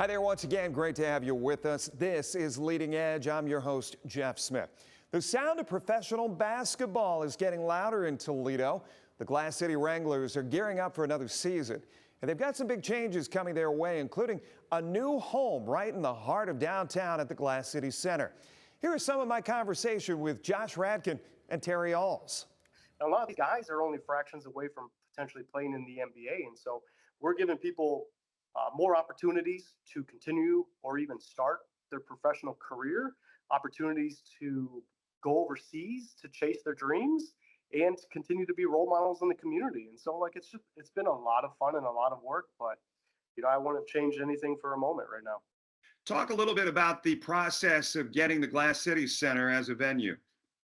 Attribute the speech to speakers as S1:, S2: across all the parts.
S1: Hi there once again. Great to have you with us. This is Leading Edge. I'm your host, Jeff Smith. The sound of professional basketball is getting louder in Toledo. The Glass City Wranglers are gearing up for another season, and they've got some big changes coming their way, including a new home right in the heart of downtown at the Glass City Center. Here is some of my conversation with Josh Radtkin and Terry Awls.
S2: A lot of these guys are only fractions away from potentially playing in the NBA, and so we're giving people more opportunities to continue or even start their professional career, opportunities to go overseas to chase their dreams, and to continue to be role models in the community. And so, it's been a lot of fun and a lot of work, but I wouldn't change anything for a moment right now.
S3: Talk a little bit about the process of getting the Glass City Center as a venue.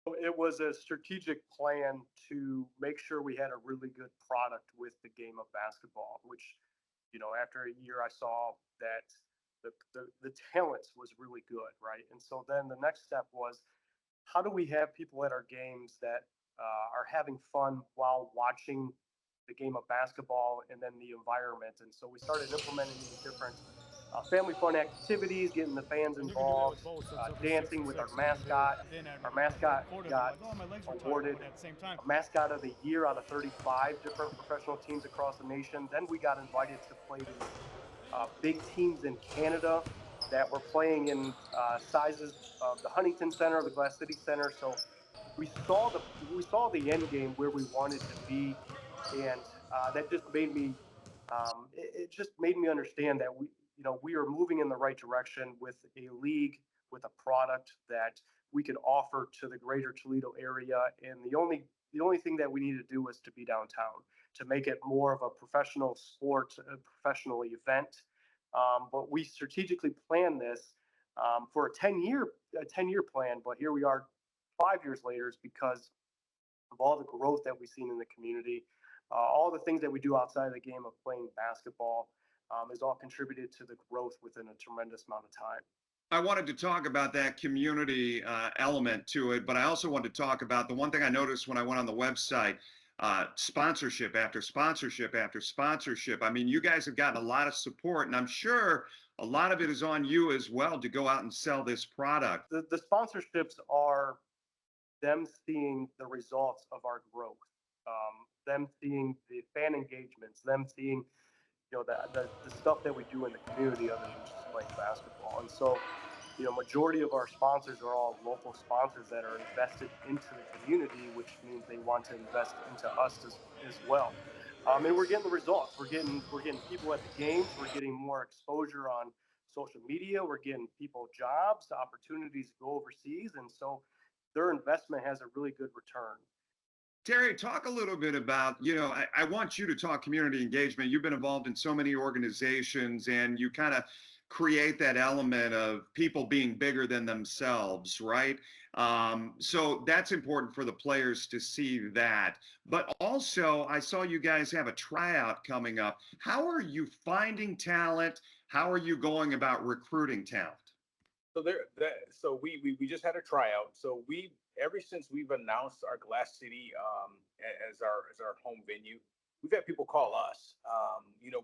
S2: It was a strategic plan to make sure we had a really good product with the game of basketball, which, after a year, I saw that the talent was really good, right? And so then the next step was, how do we have people at our games that are having fun while watching the game of basketball and then the environment? And so we started implementing these different family fun activities, getting the fans involved, dancing with our mascot. Our mascot got awarded Mascot of the Year out of 35 different professional teams across the nation. Then we got invited to play these big teams in Canada that were playing in sizes of the Huntington Center, the Glass City Center. So we saw the end game where we wanted to be, and that just made me it just made me understand that we are moving in the right direction with a league, with a product that we could offer to the greater Toledo area. And the only thing that we need to do was to be downtown, to make it more of a professional sport, a professional event. But we strategically planned this for a 10-year plan. But here we are 5 years later, because of all the growth that we've seen in the community, all the things that we do outside of the game of playing basketball is all contributed to the growth within a tremendous amount of time.
S3: I wanted to talk about that community element to it, but I also wanted to talk about the one thing I noticed when I went on the website, sponsorship after sponsorship after sponsorship. I mean, you guys have gotten a lot of support, and I'm sure a lot of it is on you as well to go out and sell this product.
S2: The sponsorships are them seeing the results of our growth, them seeing the fan engagements, them seeing the stuff that we do in the community other than just playing basketball. And so, majority of our sponsors are all local sponsors that are invested into the community, which means they want to invest into us as well. And we're getting the results. We're getting people at the games. We're getting more exposure on social media. We're getting people jobs, opportunities to go overseas, and so their investment has a really good return.
S3: Terry, talk a little bit about, I want you to talk community engagement. You've been involved in so many organizations, and you kind of create that element of people being bigger than themselves, right? So that's important for the players to see that. But also, I saw you guys have a tryout coming up. How are you finding talent? How are you going about recruiting talent?
S4: So we just had a tryout. So we ever since we've announced our Glass City as our home venue, we've had people call us.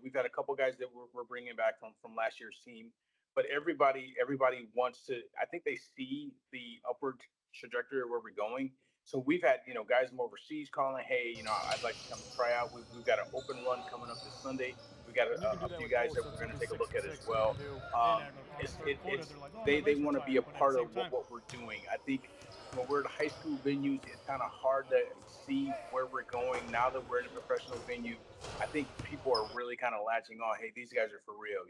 S4: We've had a couple guys that we're bringing back from last year's team, but everybody wants to. I think they see the upward trajectory of where we're going. So we've had guys from overseas calling, hey, I'd like to come try out. We've got an open run coming up this Sunday. We got a few guys that we're going to take a look at as well. They want to be a part of what we're doing. I think when we're at high school venues, it's kind of hard to see where we're going. Now that we're in a professional venue, I think people are really kind of latching on. Hey, these guys are for real.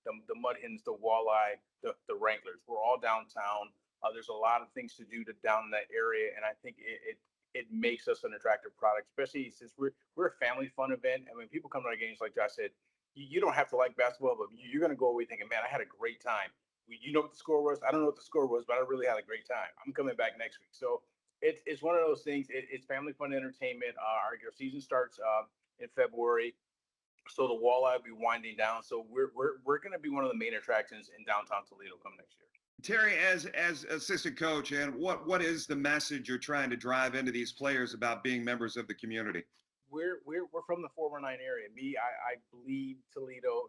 S4: The Mud Hens, the Walleye, the Wranglers. We're all downtown. There's a lot of things to do down in that area, and I think it makes us an attractive product, especially since we're a family fun event. And when people come to our games, like Josh said, you don't have to like basketball, but you're going to go away thinking, man, I had a great time. You know what the score was? I don't know what the score was, but I really had a great time. I'm coming back next week. So it's one of those things. It's family fun entertainment. Our season starts in February, so the Walleye will be winding down. So we're going to be one of the main attractions in downtown Toledo come next year.
S3: Terry, as assistant coach, and what is the message you're trying to drive into these players about being members of the community?
S4: We're from the 419 area. I bleed Toledo,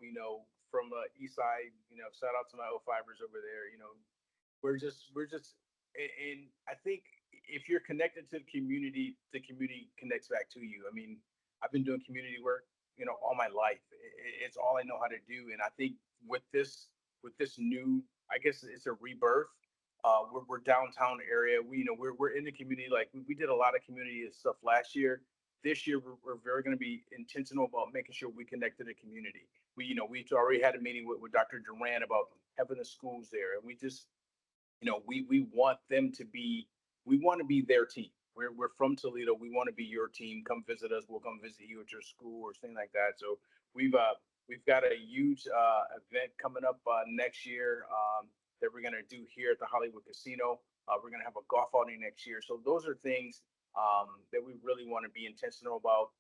S4: from East Side. Shout out to my 05ers over there. We're just, and I think if you're connected to the community connects back to you. I mean, I've been doing community work, all my life. It's all I know how to do. And I think with this new, I guess it's a rebirth. We're downtown area. We're in the community. Like we did a lot of community stuff last year. This year, we're very going to be intentional about making sure we connect to the community. We already had a meeting with Dr. Duran about having the schools there, and we just, we want them to be, we want to be their team. We're from Toledo. We want to be your team. Come visit us. We'll come visit you at your school or something like that. So we've got a huge event coming up next year that we're going to do here at the Hollywood Casino. We're going to have a golf outing next year. So those are things that we really want to be intentional about,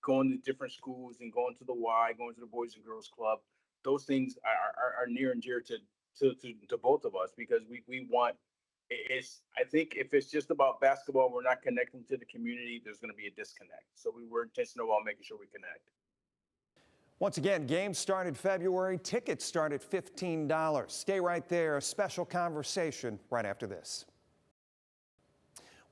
S4: going to different schools and going to the Y, going to the Boys and Girls Club. Those things are near and dear to both of us, because we want, I think if it's just about basketball, we're not connecting to the community, there's going to be a disconnect. So we were intentional about making sure we connect.
S1: Once again, games start in February. Tickets start at $15. Stay right there. A special conversation right after this.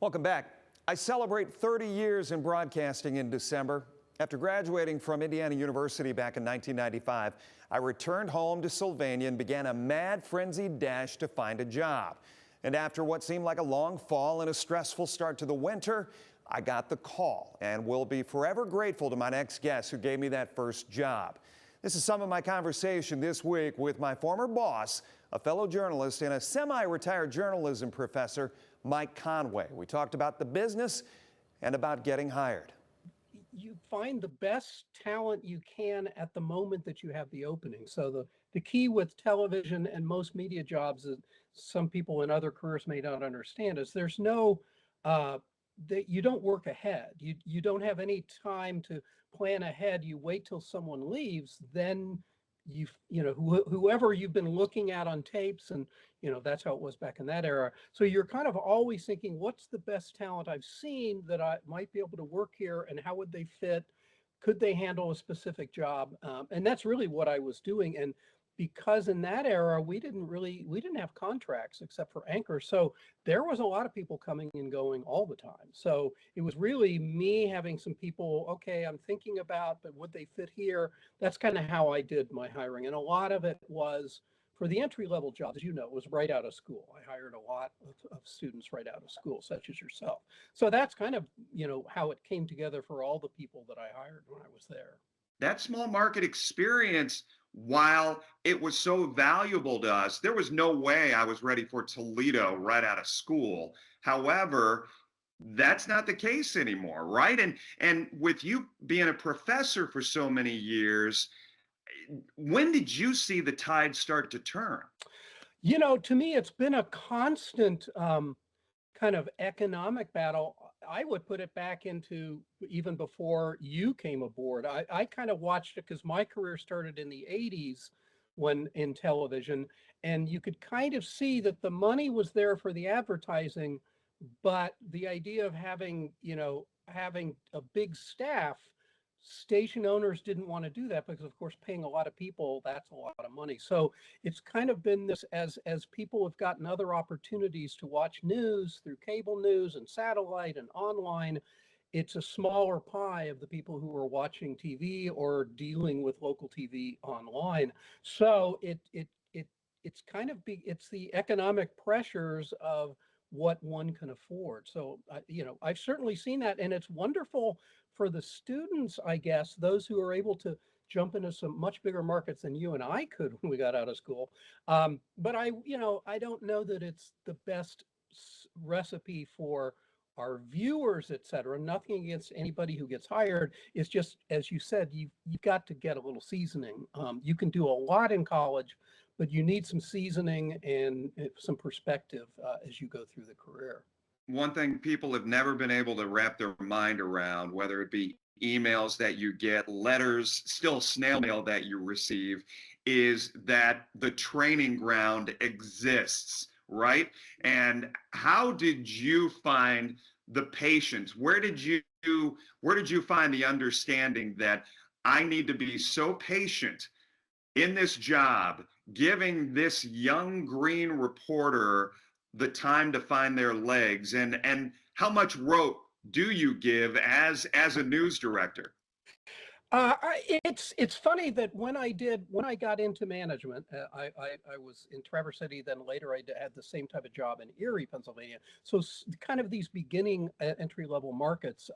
S1: Welcome back. I celebrate 30 years in broadcasting in December. After graduating from Indiana University back in 1995, I returned home to Sylvania and began a mad, frenzied dash to find a job. And after what seemed like a long fall and a stressful start to the winter, I got the call and will be forever grateful to my next guest who gave me that first job. This is some of my conversation this week with my former boss, a fellow journalist and a semi-retired journalism professor, Mike Conway. We talked about the business and about getting hired.
S5: You find the best talent you can at the moment that you have the opening. So the key with television and most media jobs that some people in other careers may not understand is there's no, that you don't work ahead. You don't have any time to plan ahead. You wait till someone leaves, then whoever you've been looking at on tapes, and that's how it was back in that era. So you're kind of always thinking, what's the best talent I've seen that I might be able to work here, and how would they fit? Could they handle a specific job? And that's really what I was doing. And because in that era, we didn't have contracts except for anchors. So there was a lot of people coming and going all the time. So it was really me having some people, okay, I'm thinking about, but would they fit here? That's kind of how I did my hiring. And a lot of it was for the entry-level jobs, as you know, it was right out of school. I hired a lot of students right out of school, such as yourself. So that's kind of, how it came together for all the people that I hired when I was there.
S3: That small market experience, while it was so valuable to us, there was no way I was ready for Toledo right out of school. However, that's not the case anymore, right? And with you being a professor for so many years, when did you see the tide start to turn?
S5: To me, it's been a constant kind of economic battle. I would put it back into even before you came aboard. I kind of watched it because my career started in the 80s when in television, and you could kind of see that the money was there for the advertising, but the idea of having a big staff, station owners didn't want to do that because, of course, paying a lot of people, that's a lot of money. So it's kind of been this, as people have gotten other opportunities to watch news through cable news and satellite and online, it's a smaller pie of the people who are watching TV or dealing with local TV online. So it's kind of it's the economic pressures of what one can afford. So I've certainly seen that, and it's wonderful for the students, I guess, those who are able to jump into some much bigger markets than you and I could when we got out of school. But I don't know that it's the best recipe for our viewers, et cetera. Nothing against anybody who gets hired. It's just, as you said, you've got to get a little seasoning. You can do a lot in college, but you need some seasoning and some perspective as you go through the career.
S3: One thing people have never been able to wrap their mind around, whether it be emails that you get, letters, still snail mail that you receive, is that the training ground exists, right? And how did you find the patience? Where did you find the understanding that I need to be so patient in this job, giving this young green reporter the time to find their legs, and how much rope do you give as a news director?
S5: It's funny that when I got into management, I was in Traverse City. Then later had the same type of job in Erie, Pennsylvania. So kind of these beginning entry level markets.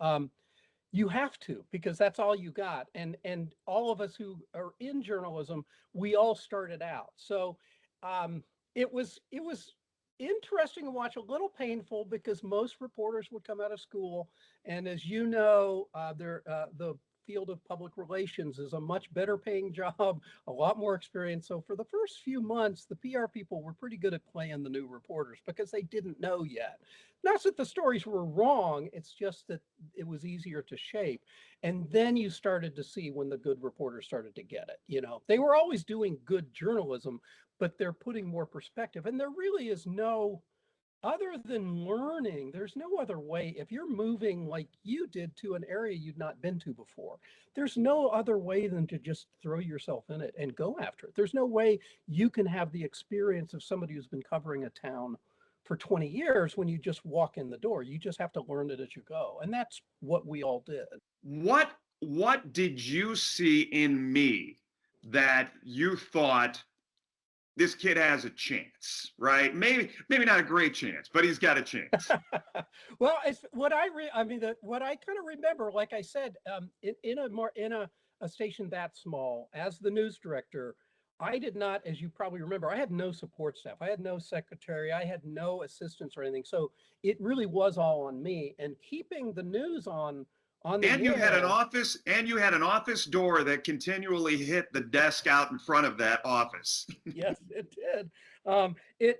S5: You have to, because that's all you got. And all of us who are in journalism, we all started out. So it was interesting to watch, a little painful, because most reporters would come out of school, and as you know, the field of public relations is a much better paying job, a lot more experience. So for the first few months, the PR people were pretty good at playing the new reporters because they didn't know yet. Not that the stories were wrong, it's just that it was easier to shape. And then you started to see when the good reporters started to get it. They were always doing good journalism, but they're putting more perspective. And there really is no, other than learning, there's no other way. If you're moving like you did to an area you'd not been to before, there's no other way than to just throw yourself in it and go after it. There's no way you can have the experience of somebody who's been covering a town for 20 years when you just walk in the door. You just have to learn it as you go. And that's what we all did.
S3: What did you see in me that you thought this kid has a chance, right? Maybe not a great chance, but he's got a chance.
S5: Well, it's what what I kind of remember, like I said, in a station that small, as the news director, I did not, as you probably remember, I had no support staff. I had no secretary. I had no assistants or anything. So it really was all on me, and keeping the news on the
S3: And you had an
S5: air.
S3: office door that continually hit the desk out in front of that office.
S5: Yes, it did.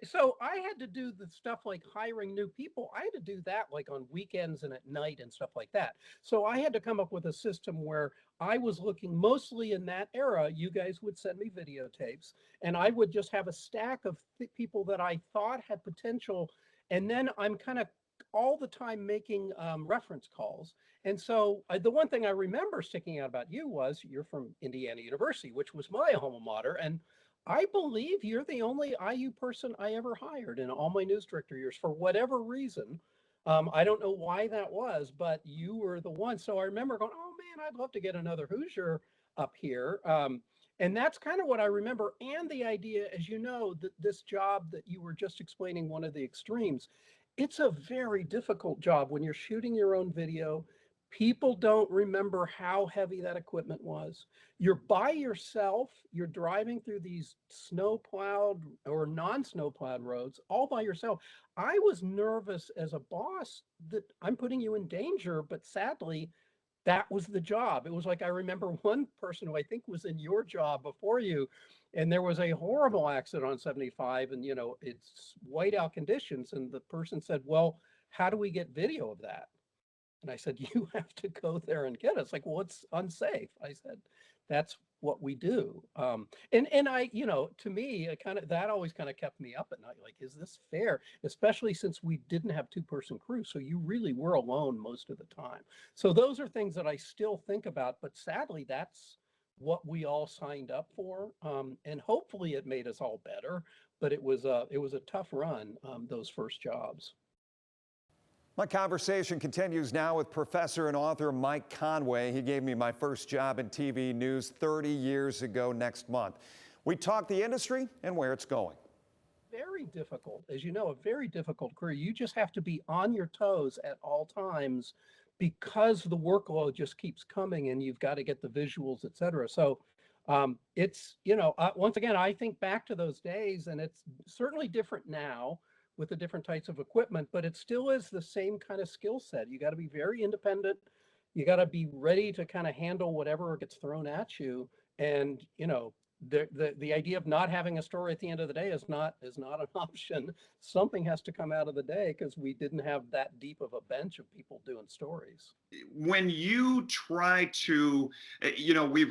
S5: So I had to do the stuff like hiring new people. I had to do that like on weekends and at night and stuff like that. So I had to come up with a system where I was looking, mostly in that era. You guys would send me videotapes, and I would just have a stack of people that I thought had potential. And then I'm kind of all the time making reference calls. And so the one thing I remember sticking out about you was you're from Indiana University, which was my alma mater. And I believe you're the only IU person I ever hired in all my news director years for whatever reason. I don't know why that was, but you were the one. So I remember going, oh man, I'd love to get another Hoosier up here. And that's kind of what I remember. And the idea, as you know, that this job that you were just explaining, one of the extremes, it's a very difficult job when you're shooting your own video. People don't remember how heavy that equipment was. You're by yourself, you're driving through these snow plowed or non-snow plowed roads all by yourself. I was nervous as a boss that I'm putting you in danger, but sadly, that was the job. It was like, I remember one person who I think was in your job before you, and there was a horrible accident on 75, and it's whiteout conditions, and the person said, well, how do we get video of that? And I said, you have to go there and get it. It's like, well, it's unsafe. I said, that's what we do. And I, to me, that always kind of kept me up at night. Like, is this fair? Especially since we didn't have two-person crew. So you really were alone most of the time. So those are things that I still think about, but sadly, that's what we all signed up for. And hopefully it made us all better, but it was a tough run, those first jobs.
S1: My conversation continues now with professor and author Mike Conway. He gave me my first job in TV news 30 years ago next month. We talked the industry and where it's going.
S5: Very difficult, as you know, a very difficult career. You just have to be on your toes at all times because the workload just keeps coming and you've got to get the visuals, et cetera. So it's, once again, I think back to those days, and it's certainly different now with the different types of equipment, but it still is the same kind of skill set. You got to be very independent. You got to be ready to kind of handle whatever gets thrown at you. And, the idea of not having a story at the end of the day is not an option. Something has to come out of the day because we didn't have that deep of a bench of people doing stories.
S3: When you try to,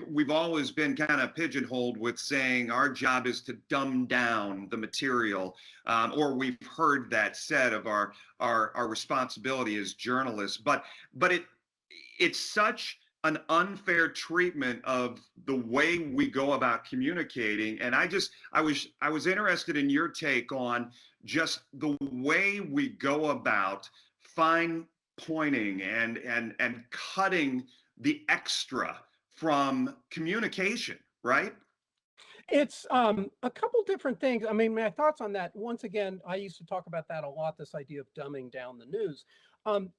S3: we've always been kind of pigeonholed with saying our job is to dumb down the material, or we've heard that said of our responsibility as journalists. But it's such an unfair treatment of the way we go about communicating. And I was interested in your take on just the way we go about fine pointing and cutting the extra from communication, right?
S5: It's a couple different things. I mean, my thoughts on that. Once again, I used to talk about that a lot. This idea of dumbing down the news.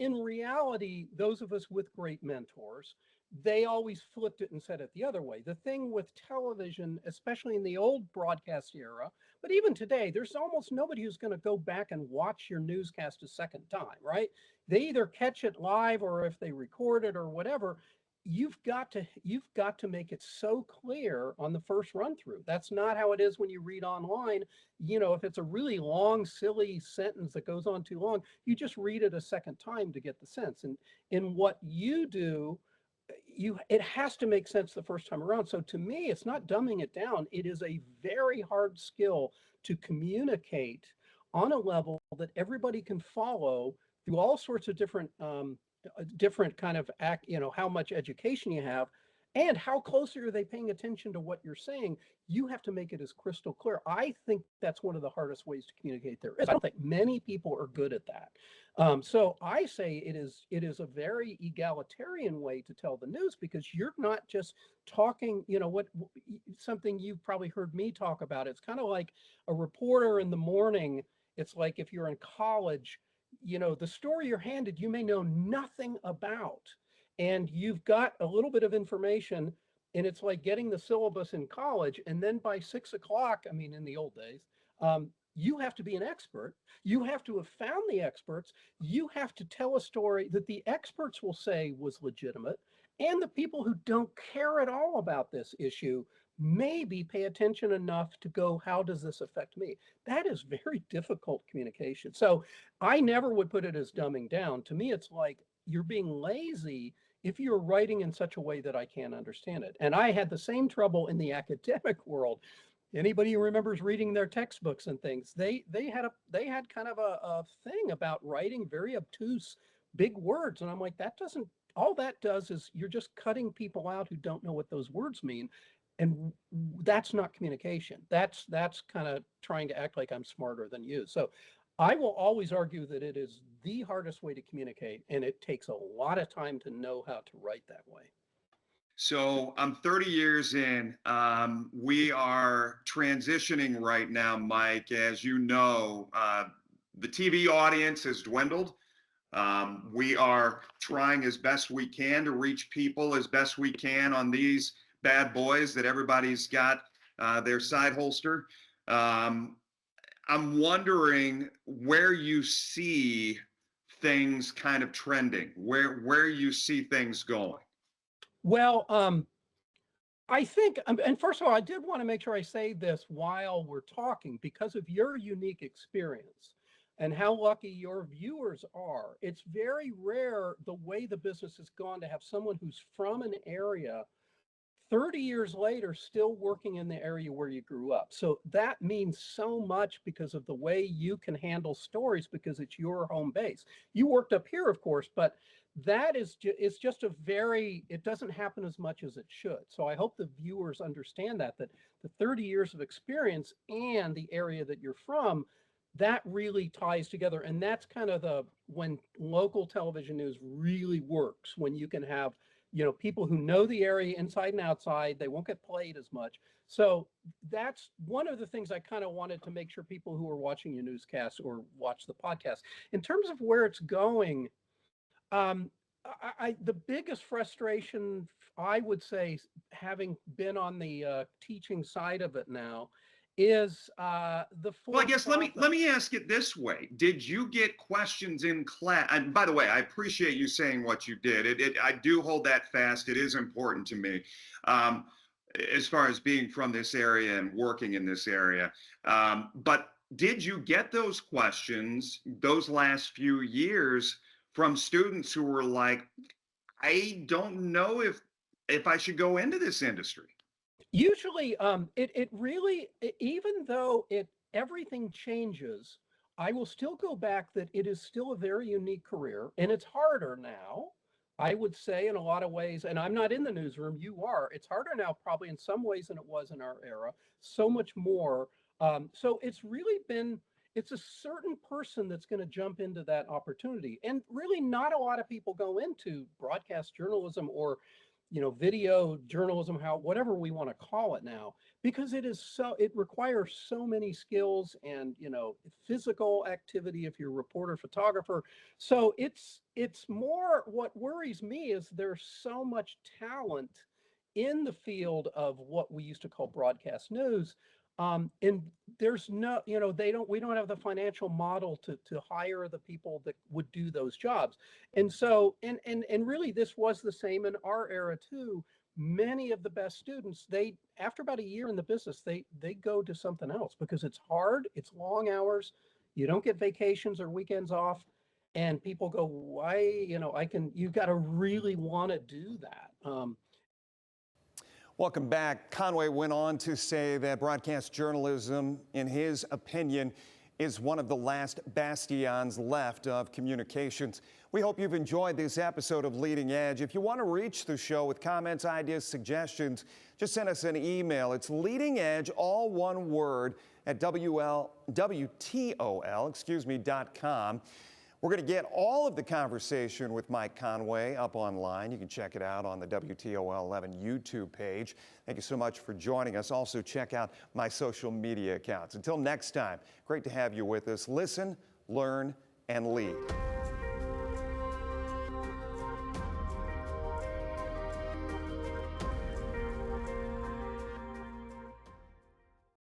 S5: In reality, those of us with great mentors, they always flipped it and said it the other way. The thing with television, especially in the old broadcast era, but even today, there's almost nobody who's going to go back and watch your newscast a second time, right? They either catch it live or if they record it or whatever, you've got to make it so clear on the first run through. That's not how it is when you read online. If it's a really long silly sentence that goes on too long, you just read it a second time to get the sense. And in what you do, it has to make sense the first time around. So to me, it's not dumbing it down. It is a very hard skill to communicate on a level that everybody can follow through all sorts of different kind of how much education you have and how closely are they paying attention to what you're saying. You have to make it as crystal clear. I think that's one of the hardest ways to communicate there is. I don't think many people are good at that. So I say it is a very egalitarian way to tell the news, because you're not just talking, something you've probably heard me talk about. It's kind of like a reporter in the morning. It's like if you're in college, the story you're handed, you may know nothing about, and you've got a little bit of information, and it's like getting the syllabus in college. And then by 6 o'clock, I mean, in the old days, you have to be an expert. You have to have found the experts. You have to tell a story that the experts will say was legitimate. And the people who don't care at all about this issue maybe pay attention enough to go, how does this affect me? That is very difficult communication. So I never would put it as dumbing down. To me, it's like you're being lazy if you're writing in such a way that I can't understand it. And I had the same trouble in the academic world. Anybody who remembers reading their textbooks and things, they had kind of a thing about writing very obtuse big words. And I'm like, that doesn't, all that does is you're just cutting people out who don't know what those words mean. And that's not communication. That's kind of trying to act like I'm smarter than you. So I will always argue that it is the hardest way to communicate, and it takes a lot of time to know how to write that way.
S3: So I'm 30 years in. We are transitioning right now, Mike. As you know, the TV audience has dwindled. We are trying as best we can to reach people as best we can on these bad boys that everybody's got their side holster. I'm wondering where you see things kind of trending, where you see things going.
S5: Well, I think, and first of all, I did want to make sure I say this while we're talking, because of your unique experience and how lucky your viewers are. It's very rare the way the business has gone to have someone who's from an area 30 years later still working in the area where you grew up. So that means so much because of the way you can handle stories, because it's your home base. You worked up here, of course, but that is it's just it doesn't happen as much as it should. So I hope the viewers understand that the 30 years of experience and the area that you're from, that really ties together. And that's kind of when local television news really works, when you can have people who know the area inside and outside. They won't get played as much. So that's one of the things I kind of wanted to make sure people who are watching your newscast or watch the podcast. In terms of where it's going, um, the biggest frustration, I would say, having been on the teaching side of it now, is the
S3: Well, I guess
S5: for-profit.
S3: let me ask it this way: did you get questions in class? And by the way, I appreciate you saying what you did. I do hold that fast. It is important to me, um, as far as being from this area and working in this area. But did you get those questions those last few years from students who were like, "I don't know if I should go into this industry"?
S5: Usually, it really, even though everything changes, I will still go back that it is still a very unique career, and it's harder now. I would say in a lot of ways, and I'm not in the newsroom, you are. It's harder now, probably in some ways than it was in our era. So much more. So it's really been, it's a certain person that's going to jump into that opportunity. And really not a lot of people go into broadcast journalism or, video journalism, whatever we want to call it now, because it requires so many skills and, physical activity if you're a reporter, photographer. So it's more, what worries me is there's so much talent in the field of what we used to call broadcast news. And there's no, we don't have the financial model to hire the people that would do those jobs. And so, and really this was the same in our era too. Many of the best students, after about a year in the business, they go to something else because it's hard, it's long hours, you don't get vacations or weekends off. And people go, why, you've got to really want to do that.
S1: Welcome back. Conway went on to say that broadcast journalism, in his opinion, is one of the last bastions left of communications. We hope you've enjoyed this episode of Leading Edge. If you want to reach the show with comments, ideas, suggestions, just send us an email. It's leadingedge, all one word, at WTOL.com. We're going to get all of the conversation with Mike Conway up online. You can check it out on the WTOL 11 YouTube page. Thank you so much for joining us. Also, check out my social media accounts. Until next time, great to have you with us. Listen, learn, and lead.